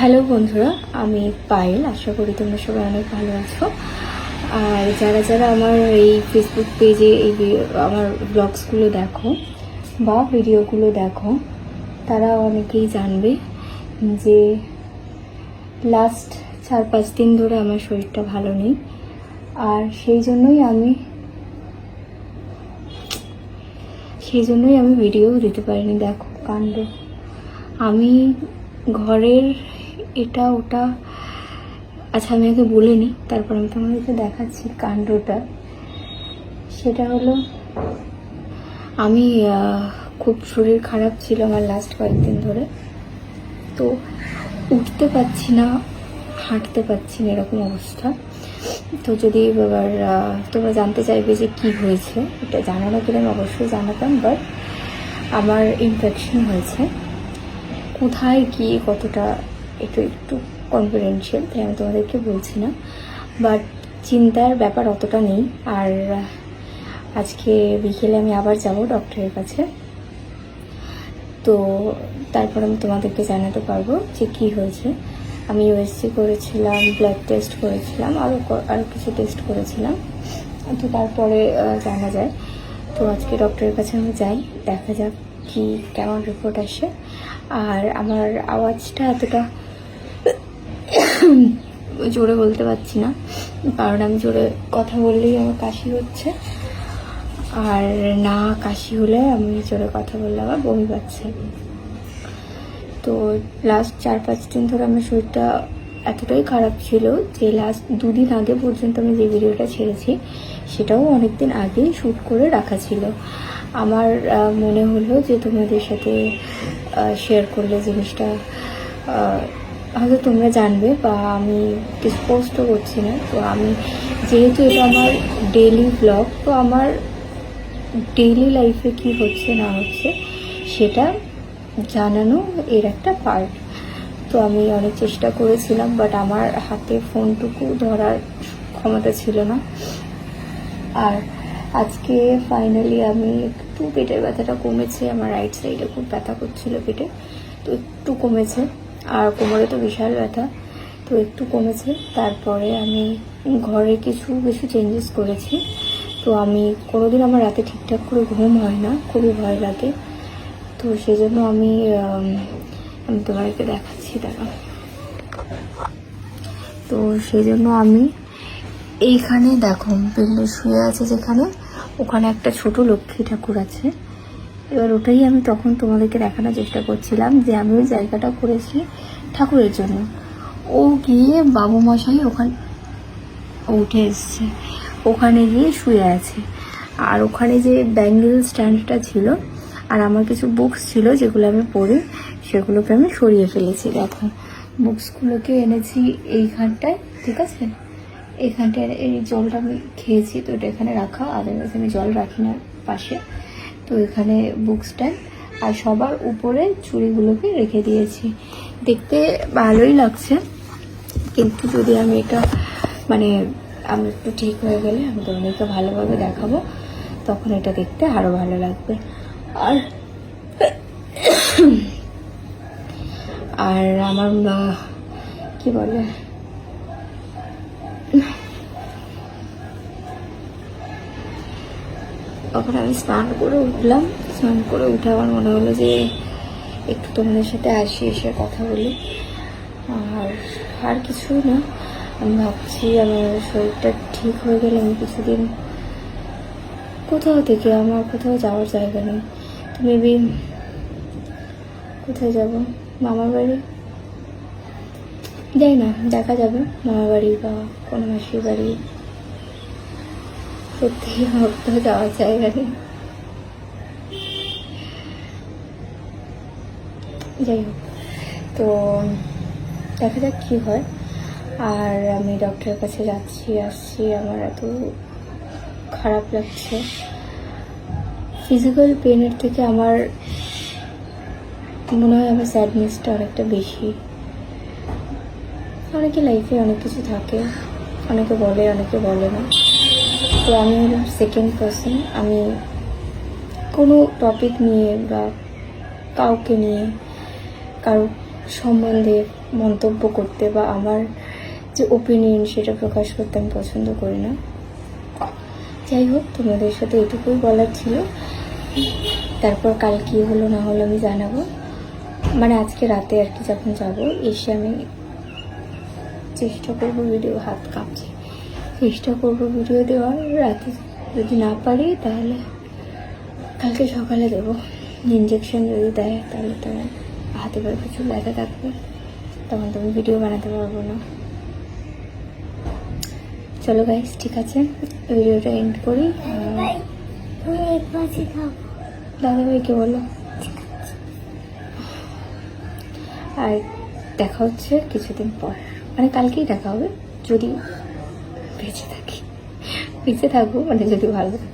Hello বন্ধুরা, আমি পায়েল। আশা করি তোমরা সবাই অনেক ভালো আছো। আর যারা যারা আমার এই ফেসবুক পেজে আমার ব্লগসগুলো দেখো বা ভিডিওগুলো দেখো, তারা অনেকেই জানবে যে লাস্ট 4-5 দিন ধরে আমার শরীরটা ভালো নেই। আর সেই জন্যই আমি ভিডিও দিতে পারিনি। দেখো কাণ্ড, আমি ঘরের এটা ওটা, আচ্ছা আমি আগে বলে নিই, তারপর আমি তোমাদেরকে দেখাচ্ছি কাণ্ডটা। সেটা হলো, আমি খুব শরীর খারাপ ছিল আমার লাস্ট কয়েকদিন ধরে। তো উঠতে পারছি না, হাঁটতে পারছি না, এরকম অবস্থা। তো যদি এবার তোমরা জানতে চাইবে যে কি হয়েছে, এটা জানানো গেলে আমি অবশ্যই জানাতাম, বাট আমার ইনফেকশন হয়েছে। কোথায় গিয়ে কতটা একটু কনফিডেন্সিয়াল, তাই আমি তোমাদেরকে বলছি না, বাট চিন্তার ব্যাপার অতটা নেই। আর আজকে বিকেলে আমি আবার যাব ডক্টরের কাছে, তো তারপর আমি তোমাদেরকে জানাতে পারবো যে কি হয়েছে। আমি ইউএসজি করেছিলাম, ব্লাড টেস্ট করেছিলাম, আরও কিছু টেস্ট করেছিলাম, তো তারপরে জানা যায়। তো আজকে ডক্টরের কাছে আমি যাই, দেখা যাক কি কেমন রিপোর্ট আসে। আর আমার আওয়াজটা এতটা জোরে বলতে পারছি না, কারণ আমি জোরে কথা বললেই আমার কাশি হচ্ছে, আর না কাশি হলে আমি জোরে কথা বললে আমার বমি পাচ্ছে। তো লাস্ট 4-5 দিন ধরে আমার শরীরটা এতটাই খারাপ ছিল যে লাস্ট 2 দিন আগে পর্যন্ত আমি যে ভিডিওটা ছেড়েছি সেটাও অনেক দিন আগেই শ্যুট করে রাখা ছিল। আমার মনে হলো যে তোমাদের সাথে শেয়ার করলে জিনিসটা হয়তো তোমরা জানবে, বা আমি কিছু পোস্টও করছি না। তো আমি যেহেতু এটা আমার ডেইলি ব্লগ, তো আমার ডেইলি লাইফে কি হচ্ছে না হচ্ছে সেটা জানানো এর একটা পার্ট। তো আমি অনেক চেষ্টা করেছিলাম, বাট আমার হাতে ফোনটুকু ধরার ক্ষমতা ছিল না। আর আজকে ফাইনালি আমি একটু পেটের ব্যথাটা কমেছে, আমার রাইট সাইডে খুব ব্যথা করছিল পেটে, তো একটু কমেছে। আর কোমরে তো বিশাল ব্যথা, তো একটু কমেছে। তারপরে আমি ঘরে কিছু চেঞ্জেস করেছি। তো আমি কোনোদিন আমার রাতে ঠিকঠাক করে ঘুম হয় না, খুবই ভয় লাগে। তো সেই জন্য আমি তোমাদেরকে দেখাচ্ছি, দাঁড়া। তো সেই জন্য আমি এইখানে দেখো বেল্লে শুয়ে আছে যেখানে, ওখানে একটা ছোট লক্ষ্মী ঠাকুর আছে। এবার ওটাই আমি তখন তোমাদেরকে দেখানোর চেষ্টা করছিলাম যে আমি ওই জায়গাটা করেছি ঠাকুরের জন্য। ও গিয়ে বাবু মশাই ওখানে উঠে এসছে, ওখানে গিয়ে শুয়ে আছে। আর ওখানে যে ব্যাঙ্গেল স্ট্যান্ডটা ছিল আর আমার কিছু বুকস ছিল যেগুলো আমি পড়ি, সেগুলোকে আমি সরিয়ে ফেলেছি। দেখো বুকসগুলোকে এনেছি এইখানটায়, ঠিক আছে? এইখানটায় এই জলটা আমি খেয়েছি, তো এটা এখানে রাখা, আদারওয়াইজ আমি জল রাখি না পাশে। তো এখানে বুক স্ট্যান্ড, আর সবার উপরে চুড়িগুলোকে রেখে দিয়েছি। দেখতে ভালোই লাগছে, কিন্তু যদি আমি এটা আমি একটু ঠিক হয়ে গেলে আমি তোমাদেরকে ভালোভাবে দেখাবো, তখন এটা দেখতে আরো ভালো লাগবে। আর আমার কি বলে, তখন আমি স্নান করে উঠলাম। স্নান করে উঠে আমার মনে হলো যে একটু তোমাদের সাথে এসে কথা বলি। আর কিছু না, আমি ভাবছি আমার শরীরটা ঠিক হয়ে গেলে আমি কিছুদিন আমার কোথাও যাওয়ার জায়গা নেই। তো মেবি কোথায় যাব, মামার বাড়ি, যাই না, দেখা যাবে, মামার বাড়ি বা কোনো মাসির বাড়ি। সত্যি আমার কোথাও যাওয়ার জায়গা নেই। যাই হোক, তো দেখা যাক কী হয়। আর আমি ডক্টরের কাছে আসছি, আমার এত খারাপ লাগছে। ফিজিক্যাল পেনের থেকে আমার মনে হয় আমার স্যাডনেসটা অনেকটা বেশি। অনেকে লাইফে অনেক কিছু থাকে, অনেকে বলে অনেকে বলে না। তো আমি হলাম সেকেন্ড পার্সন। আমি কোনো টপিক নিয়ে বা কাউকে নিয়ে, কারো সম্বন্ধে মন্তব্য করতে বা আমার যে ওপিনিয়ন সেটা প্রকাশ করতে আমি পছন্দ করি না। যাই হোক, তোমাদের সাথে এটুকুই বলার ছিল। তারপর কাল কী হলো না হলো আমি জানাবো, মানে আজকে রাতে আর কি যখন যাবো এসে আমি চেষ্টা করবো ভিডিও, হাত কাঁপছে, চেষ্টা করবো ভিডিও দেওয়ার। রাতে যদি না পারি তাহলে কালকে সকালে দেবো। ইঞ্জেকশন যদি দেয় তাহলে তো হাতে পায়ে প্রচুর ব্যথা থাকবে, তখন তো আমি ভিডিও বানাতে পারবো না। চলো গাইস, ঠিক আছে, ভিডিওটা এন্ড করি। দাদা ভাইকে বলো, আর দেখা হচ্ছে কিছুদিন পর, মানে কালকেই দেখা হবে যদি বেঁচে থাকি, বেঁচে থাকবো, মানে যদি ভালো থাকে।